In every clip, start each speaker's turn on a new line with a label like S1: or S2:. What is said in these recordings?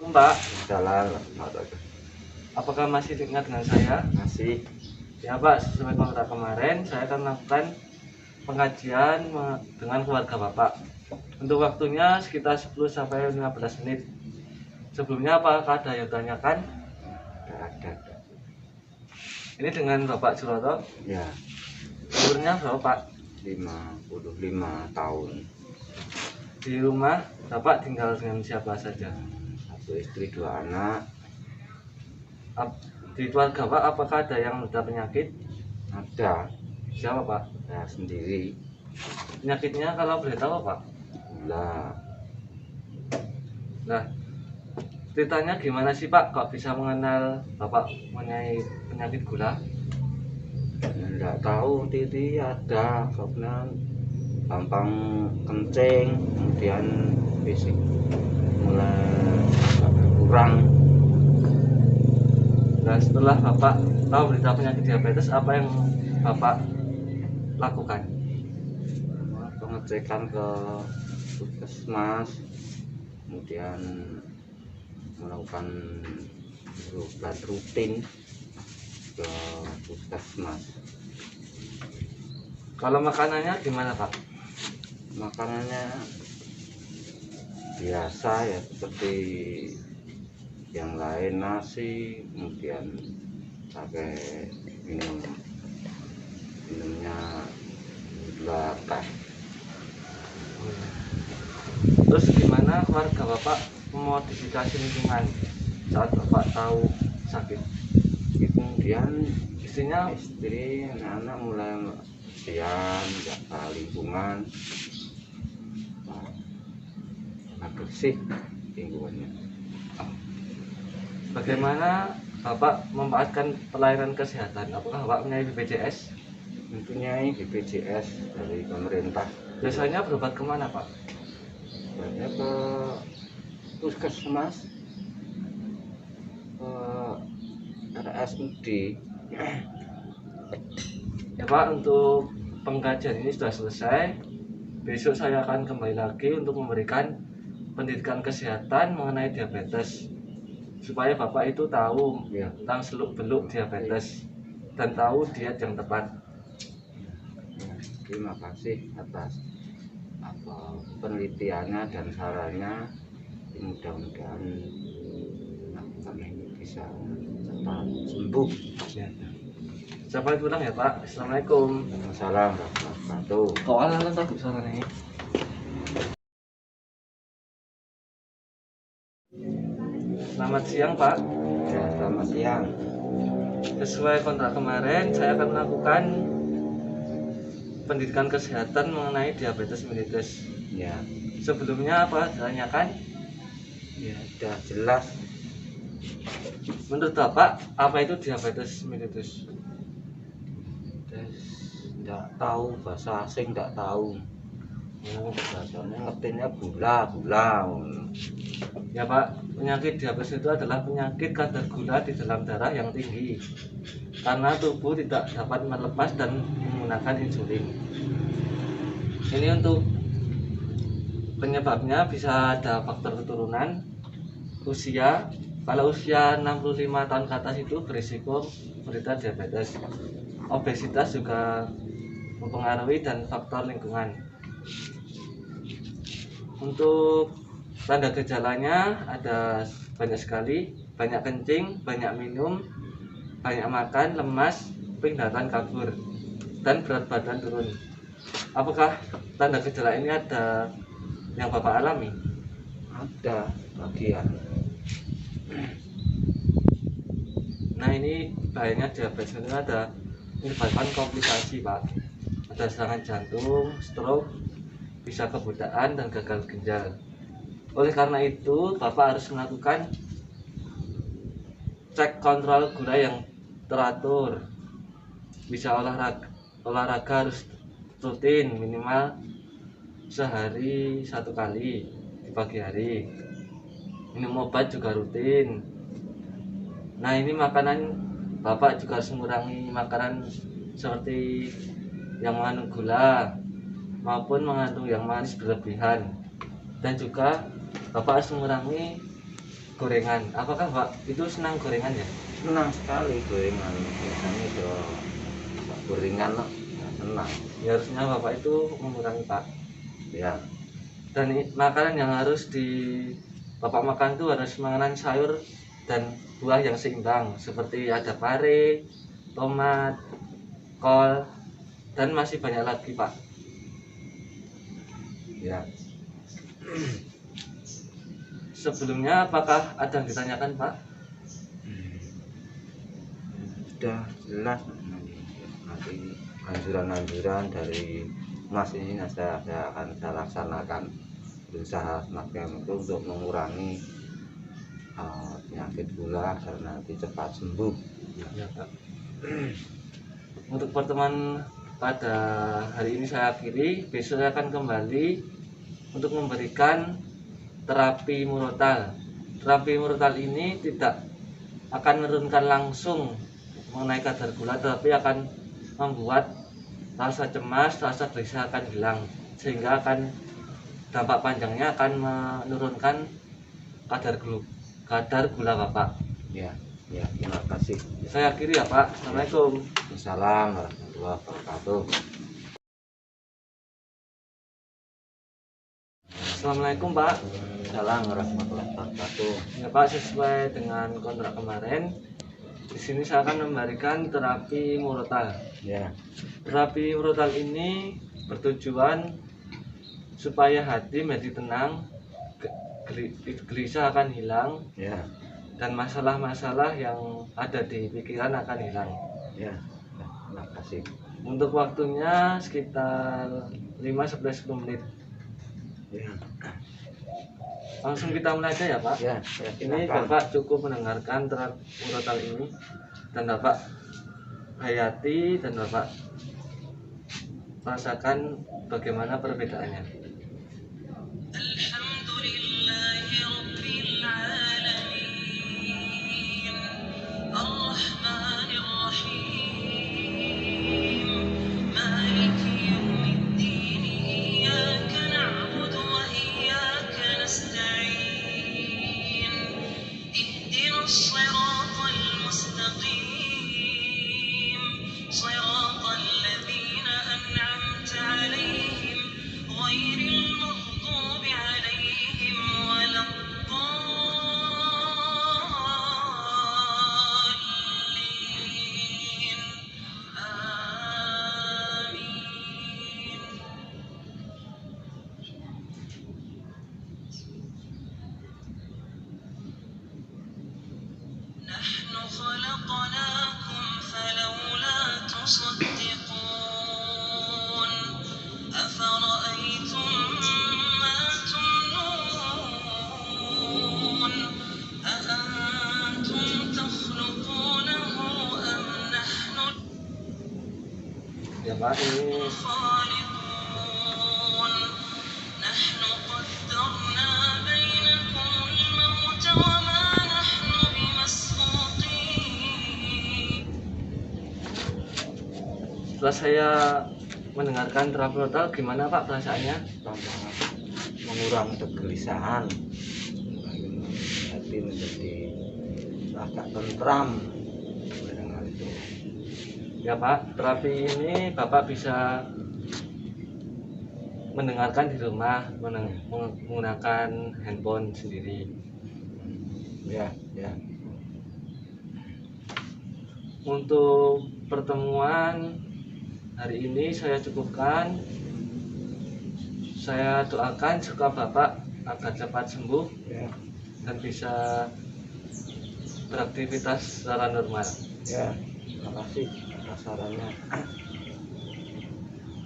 S1: Mbak,
S2: Jalan,
S1: apakah masih ingat dengan saya?
S2: masih.
S1: Ya Pak, sesuai kontrak kemarin, saya akan melakukan pengajian dengan keluarga Bapak. Untuk waktunya sekitar 10-15 menit. Sebelumnya apakah ada yang tanyakan?
S2: Ada.
S1: Ini dengan Bapak Suroto.
S2: Ya,
S1: Umurnya berapa Pak?
S2: 55 tahun.
S1: Di rumah Bapak tinggal dengan siapa saja?
S2: Satu istri, 2 anak.
S1: Di keluarga Pak, apakah ada yang ada penyakit?
S2: Ada.
S1: Siapa Pak?
S2: Saya sendiri.
S1: Penyakitnya kalau boleh tahu Pak?
S2: Gula.
S1: Nah, ceritanya gimana sih Pak kok bisa mengenal Bapak mengenai penyakit gula?
S2: Enggak tahu titi ada karena gampang kencing, kemudian fisik mulai agak berkurang.
S1: Nah, setelah Bapak tahu berita penyakit diabetes, apa yang Bapak lakukan?
S2: Pengecekan ke puskesmas, kemudian melakukan obat rutin ke puskesmas.
S1: Kalau makanannya gimana Pak?
S2: Makanannya biasa ya, seperti yang lain, nasi, kemudian pakai minumnya gula teh.
S1: Terus gimana keluarga Bapak memodifikasi lingkungan saat Bapak tahu sakit?
S2: Kemudian
S1: Istrinya
S2: istri, anak-anak mulai kesian, jaga lingkungan, bersih lingkungannya.
S1: bagaimana Bapak memanfaatkan pelayanan kesehatan? Apakah Bapak punya BPJS?
S2: Mempunyai BPJS dari pemerintah.
S1: Biasanya berobat kemana Pak?
S2: Banyak ke puskesmas, ke RSUD.
S1: Ya Pak, untuk pengkajian ini sudah selesai. Besok saya akan kembali lagi untuk memberikan pendidikan kesehatan mengenai diabetes, supaya Bapak itu tahu
S2: Ya.
S1: tentang seluk-beluk diabetes dan tahu diet yang tepat.
S2: Terima kasih atas penelitiannya dan sarannya. Mudah-mudahan kami bisa cepat sembuh.
S1: Ya. Sampai pulang ya Pak. Assalamualaikum.
S2: Waalaikumsalam warahmatullahi wabarakatuh.
S1: Kok ala-ala tak bisa nih? Selamat siang Pak.
S2: Ya, selamat siang.
S1: Sesuai kontrak kemarin, saya akan melakukan pendidikan kesehatan mengenai diabetes mellitus.
S2: Ya,
S1: Sebelumnya apa ditanyakan?
S2: ya sudah jelas.
S1: Menurut Bapak, apa itu diabetes mellitus?
S2: Tidak tahu, bahasa asing tidak tahu. Bahasanya ngertinya gula.
S1: Ya Pak, penyakit diabetes itu adalah penyakit kadar gula di dalam darah yang tinggi karena tubuh tidak dapat melepas dan menggunakan insulin. Ini untuk penyebabnya bisa ada faktor keturunan, usia. Kalau usia 65 tahun ke atas itu berisiko menderita diabetes. Obesitas juga mempengaruhi dan faktor lingkungan. Untuk tanda gejalanya ada banyak sekali, banyak kencing, banyak minum, banyak makan, lemas, penglihatan kabur, dan berat badan turun. Apakah tanda gejala ini ada yang Bapak alami?
S2: Ada bagian.
S1: Nah, ini bahayanya diabetes itu ada menyebabkan komplikasi Pak. Ada serangan jantung, stroke, bisa kebutaan dan gagal ginjal. Oleh karena itu, Bapak harus melakukan cek kontrol gula yang teratur. Bisa olahraga harus rutin, minimal sehari 1 kali di pagi hari. Minum obat juga rutin. Nah, ini makanan Bapak juga harus mengurangi makanan seperti yang mengandung gula maupun mengandung yang manis berlebihan. Dan juga Bapak harus mengurangi gorengan. Apakah Pak itu senang gorengan ya?
S2: Senang sekali gorengan. Biasanya itu gorengan loh. Ya, senang.
S1: Ya harusnya Bapak itu mengurangi Pak.
S2: Ya,
S1: Dan makanan yang harus Bapak makan itu harus makanan sayur dan buah yang seimbang, seperti ada pare, tomat, kol, dan masih banyak lagi Pak.
S2: ya.
S1: Sebelumnya apakah ada yang ditanyakan Pak?
S2: Sudah jelas nanti anjuran-anjuran dari Mas ini saya akan saya laksanakan, berusaha semakin itu untuk mengurangi penyakit gula agar nanti cepat sembuh.
S1: Ya Pak. Untuk pertemuan pada hari ini saya akhiri. Besok saya akan kembali untuk memberikan terapi murotal. Terapi murotal ini tidak akan menurunkan langsung mengenai kadar gula, tetapi akan membuat rasa cemas, rasa gelisah akan hilang, sehingga akan dampak panjangnya akan menurunkan kadar gula Bapak.
S2: Ya, ya, terima kasih.
S1: Saya akhiri ya Pak. Assalamualaikum.
S2: Assalamualaikum warahmatullahi wabarakatuh.
S1: Assalamualaikum Pak.
S2: Assalamualaikum warahmatullahi wabarakatuh.
S1: Ya Pak, sesuai dengan kontrak kemarin, di sini saya akan memberikan terapi murotal.
S2: Ya,
S1: Terapi murotal ini bertujuan supaya hati menjadi tenang, gelisah akan hilang,
S2: ya,
S1: dan masalah-masalah yang ada di pikiran akan hilang.
S2: ya. Terima kasih.
S1: Untuk waktunya sekitar 5-10 menit.
S2: Ya,
S1: Langsung kita mulai aja ya Pak.
S2: ya,
S1: Ini
S2: silakan.
S1: Bapak cukup mendengarkan terapi murotal ini, dan Bapak hayati, dan Bapak rasakan bagaimana perbedaannya. Ya Pak, ini setelah saya mendengarkan terapi murotal, gimana Pak perasaannya?
S2: Tantangan mengurangi kegelisahan, hati menjadi agak tentram dengan itu.
S1: Ya Pak, terapi ini Bapak bisa mendengarkan di rumah menggunakan handphone sendiri.
S2: Ya, ya,
S1: Untuk pertemuan hari ini saya cukupkan. Saya doakan semoga Bapak agar cepat sembuh
S2: ya,
S1: dan bisa beraktivitas secara normal.
S2: ya. Terima kasih atas sarannya.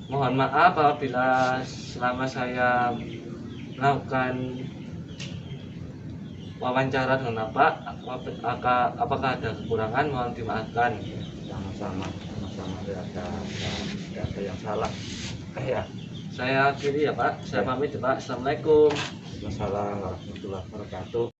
S1: Mohon maaf apabila selama saya melakukan wawancara dengan Bapak, apakah ada kekurangan, mohon dimaafkan.
S2: Sama-sama, sama-sama. Tidak ada yang salah. Ya.
S1: Saya akhiri ya Pak, saya pamit ya Pak. Assalamualaikum.
S2: Wassalamualaikum warahmatullahi wabarakatuh.